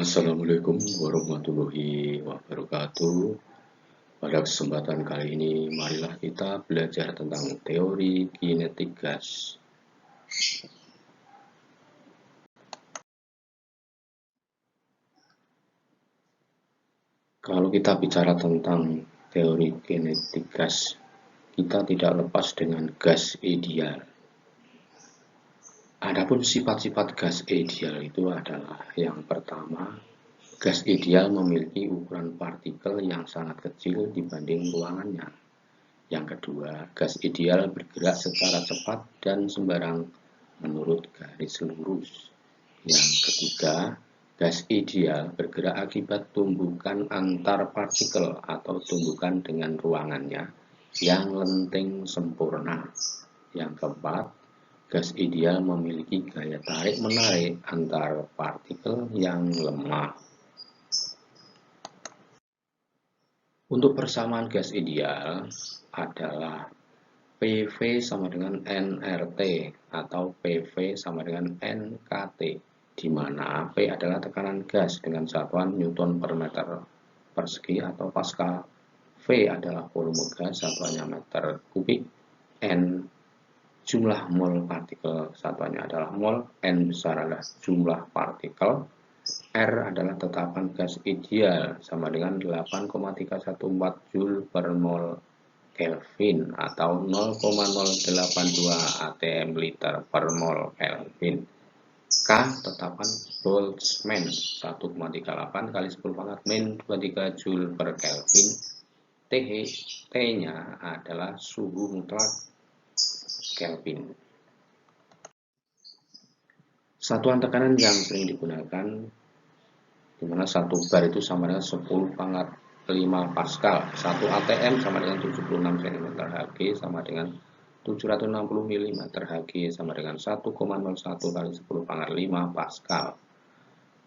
Assalamualaikum warahmatullahi wabarakatuh. Pada kesempatan kali ini, marilah kita belajar tentang teori kinetik gas. Kalau kita bicara tentang teori kinetik gas, kita tidak lepas dengan gas ideal. Adapun sifat-sifat gas ideal itu adalah yang pertama, gas ideal memiliki ukuran partikel yang sangat kecil dibanding ruangannya. Yang kedua, gas ideal bergerak secara cepat dan sembarang menurut garis lurus. Yang ketiga, gas ideal bergerak akibat tumbukan antar partikel atau tumbukan dengan ruangannya yang lenting sempurna. Yang keempat, gas ideal memiliki gaya tarik-menarik antar partikel yang lemah. Untuk persamaan gas ideal adalah PV sama dengan nRT atau PV sama dengan nKT, di mana P adalah tekanan gas dengan satuan Newton per meter persegi atau Pascal, V adalah volume gas satuannya meter kubik, N jumlah mol partikel satuannya adalah mol, N besar adalah jumlah partikel, R adalah tetapan gas ideal sama dengan 8,314 Joule per mol Kelvin atau 0,082 atm liter per mol Kelvin. K tetapan Boltzmann 1,38 kali 10 pangkat min 23 Joule per Kelvin. T-nya adalah suhu mutlak Kelvin. Satuan tekanan yang sering digunakan di mana 1 bar itu sama dengan 10 pangkat 5 Pascal, 1 atm sama dengan 76 cm Hg sama dengan 760 mm Hg sama dengan 1,01 kali 10 pangkat 5 Pascal.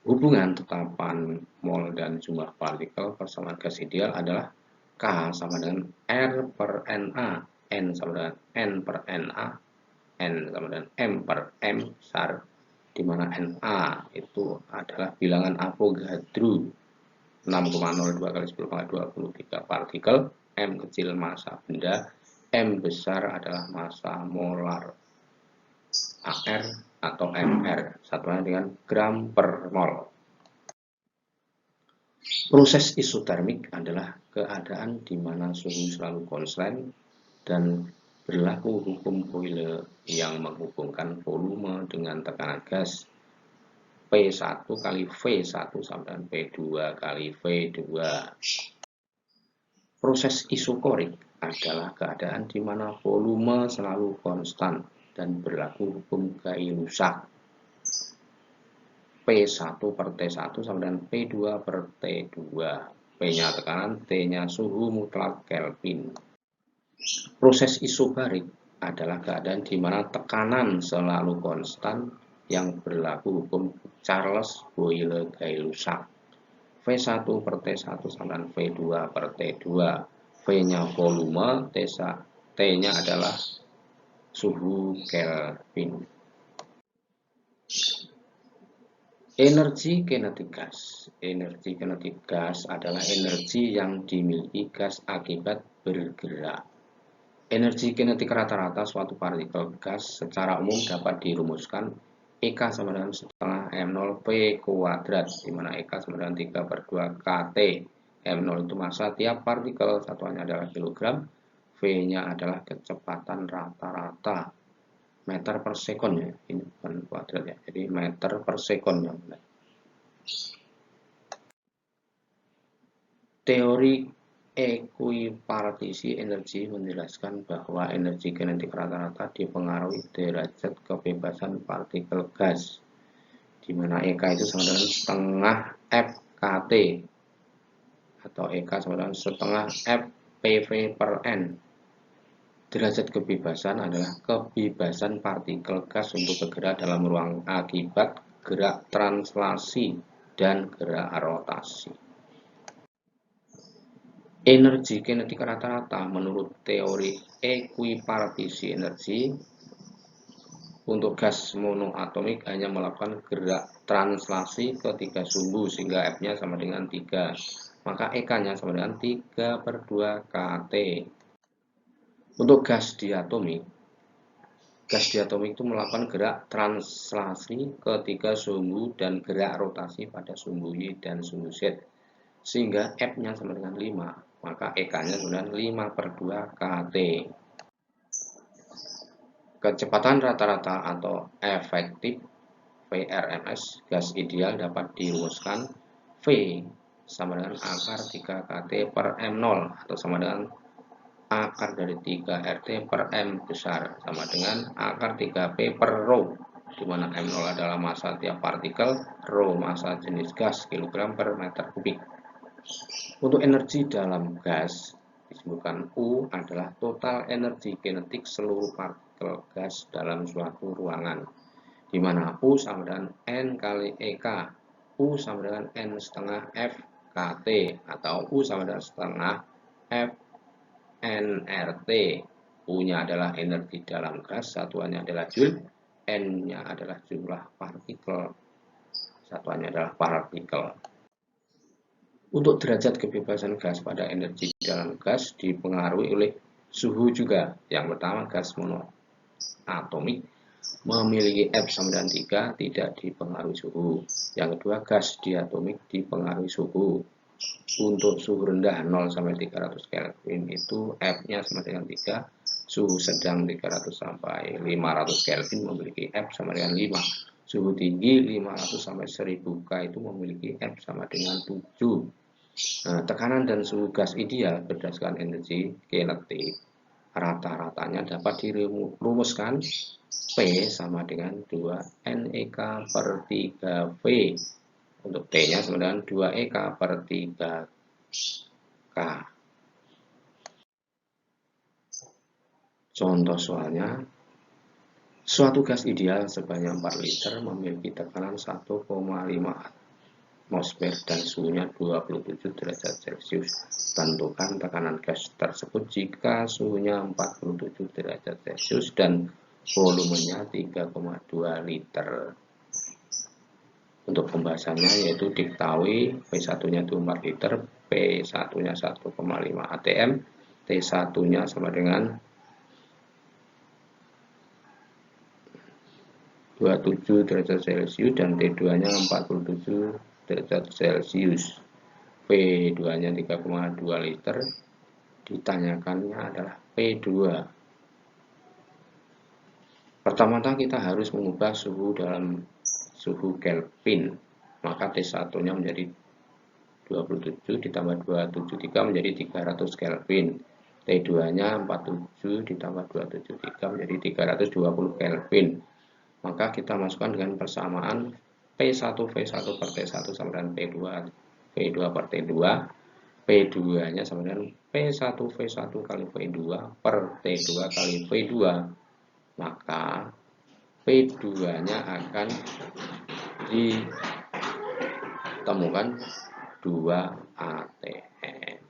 Hubungan tetapan mol dan jumlah partikel persamaan gas ideal adalah K sama dengan R per Na, N sama dengan N per Na, N sama dengan M per M besar, di mana Na itu adalah bilangan Avogadro 6,02 kali 10 pangkat 23 partikel, M kecil massa benda, M besar adalah massa molar, AR atau MR, satuannya dengan gram per mol. Proses isotermik adalah keadaan di mana suhu selalu konstan dan berlaku hukum Boyle yang menghubungkan volume dengan tekanan gas P1 kali V1 sama dengan P2 kali V2. Proses isokorik adalah keadaan di mana volume selalu konstan dan berlaku hukum Gay-Lussac. P1 per T1 sama dengan P2 per T2. P-nya tekanan, T-nya suhu mutlak Kelvin. Proses isobarik adalah keadaan di mana tekanan selalu konstan yang berlaku hukum Charles-Boyle-Gay-Lussac. V1 per T1 sama dengan V2 per T2. V-nya volume, T-nya adalah suhu Kelvin. Energi kinetik gas. Energi kinetik gas adalah energi yang dimiliki gas akibat bergerak. Energi kinetik rata-rata suatu partikel gas secara umum dapat dirumuskan EK sama dengan setengah M0 P kuadrat, di mana EK sama dengan 3/2 kT. M0 itu massa tiap partikel, satuannya adalah kilogram, V-nya adalah kecepatan rata-rata meter per sekon ya, ini bukan kuadrat ya, jadi meter per sekon ya. Teori ekuipartisi energi menjelaskan bahwa energi kinetik rata-rata dipengaruhi derajat kebebasan partikel gas, di mana EK itu sama dengan setengah F kT atau EK sama dengan setengah F PV per N. Derajat kebebasan adalah kebebasan partikel gas untuk bergerak dalam ruang akibat gerak translasi dan gerak rotasi. Energi kinetik rata-rata menurut teori ekuipartisi energi Untuk gas monoatomik hanya melakukan gerak translasi ke 3 sumbu sehingga F-nya sama dengan 3. Maka EK-nya sama dengan 3/2 kT. Untuk gas diatomik itu melakukan gerak translasi ke 3 sumbu dan gerak rotasi pada sumbu Y dan sumbu Z. Sehingga F-nya sama dengan 5. Maka EK-nya sama dengan 5/2 kT. Kecepatan rata-rata atau efektif VRMS gas ideal dapat dirumuskan V sama dengan akar 3 kT per M0 atau sama dengan akar dari 3 RT per M besar sama dengan akar 3P per rho, di mana M0 adalah massa tiap partikel, rho massa jenis gas kilogram per meter kubik. Untuk energi dalam gas disebutkan U adalah total energi kinetik seluruh partikel gas dalam suatu ruangan, di mana U sama dengan N kali EK, U sama dengan N setengah F KT, atau U sama dengan setengah F nRT. U-nya adalah energi dalam gas, satuannya adalah joule, N-nya adalah jumlah partikel, satuannya adalah partikel. Untuk derajat kebebasan gas pada energi dalam gas dipengaruhi oleh suhu juga. Yang pertama, gas monoatomik memiliki F sama dengan 3, tidak dipengaruhi suhu. Yang kedua, gas diatomik dipengaruhi suhu. Untuk suhu rendah 0 sampai 300 Kelvin itu F-nya sama dengan 3, suhu sedang 300 sampai 500 Kelvin memiliki F sama dengan 5, suhu tinggi 500 sampai 1000 K itu memiliki F sama dengan 7. Nah, tekanan dan suhu gas ideal berdasarkan energi kinetik rata-ratanya dapat dirumuskan P sama dengan 2 NEK per 3V. Untuk T-nya sama dengan 2 EK per 3 K. Contoh soalnya, suatu gas ideal sebanyak 4 liter memiliki tekanan 1,5 atmosfer dan suhunya 27 derajat Celcius. Tentukan tekanan gas tersebut jika suhunya 47 derajat Celcius dan volumenya 3,2 liter. Untuk pembahasannya yaitu diketahui P1-nya itu 4 liter, P1-nya 1,5 atm, T1-nya sama dengan 27 derajat Celcius dan T2-nya 47 derajat Celcius. P2-nya 3,2 liter, ditanyakannya adalah P2. Pertama-tama kita harus mengubah suhu dalam suhu Kelvin, maka T1-nya menjadi 27 ditambah 273 menjadi 300 Kelvin. T2-nya 47 ditambah 273 menjadi 320 Kelvin. Maka kita masukkan dengan persamaan P1 V1 per T1 sama dengan P2 V2 per T2. P2-nya sama dengan P1 V1 kali V2 per T2 kali V2. Maka P2-nya akan ditemukan 2 atm.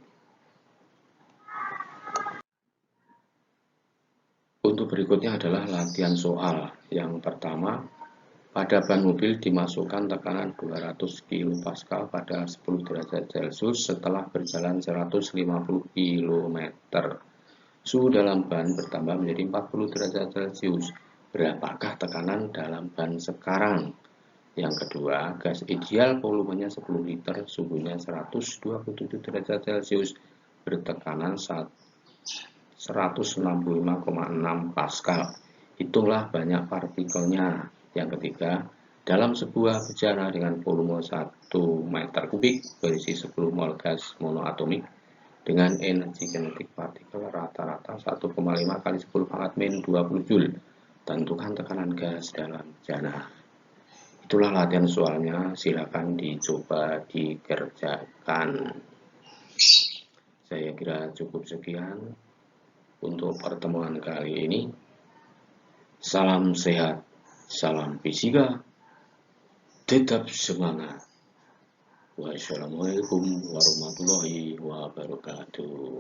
Untuk berikutnya adalah latihan soal. Yang pertama, pada ban mobil dimasukkan tekanan 200 kPa pada 10 derajat Celcius setelah berjalan 150 km. Suhu dalam ban bertambah menjadi 40 derajat Celcius. Berapakah tekanan dalam ban sekarang? Yang kedua, gas ideal volumenya 10 liter, suhunya 127 derajat Celcius, bertekanan 165,6 Pascal. Hitunglah banyak partikelnya. Yang ketiga, dalam sebuah bejana dengan volume 1 meter kubik berisi 10 mol gas monoatomik dengan energi kinetik partikel rata-rata 1,5 kali 10 pangkat min 20 Joule. Tentukan tekanan gas dalam bejana. Itulah latihan soalnya, silakan dicoba dikerjakan. Saya kira cukup sekian untuk pertemuan kali ini. Salam sehat, salam fisika, tetap semangat. Wassalamualaikum warahmatullahi wabarakatuh.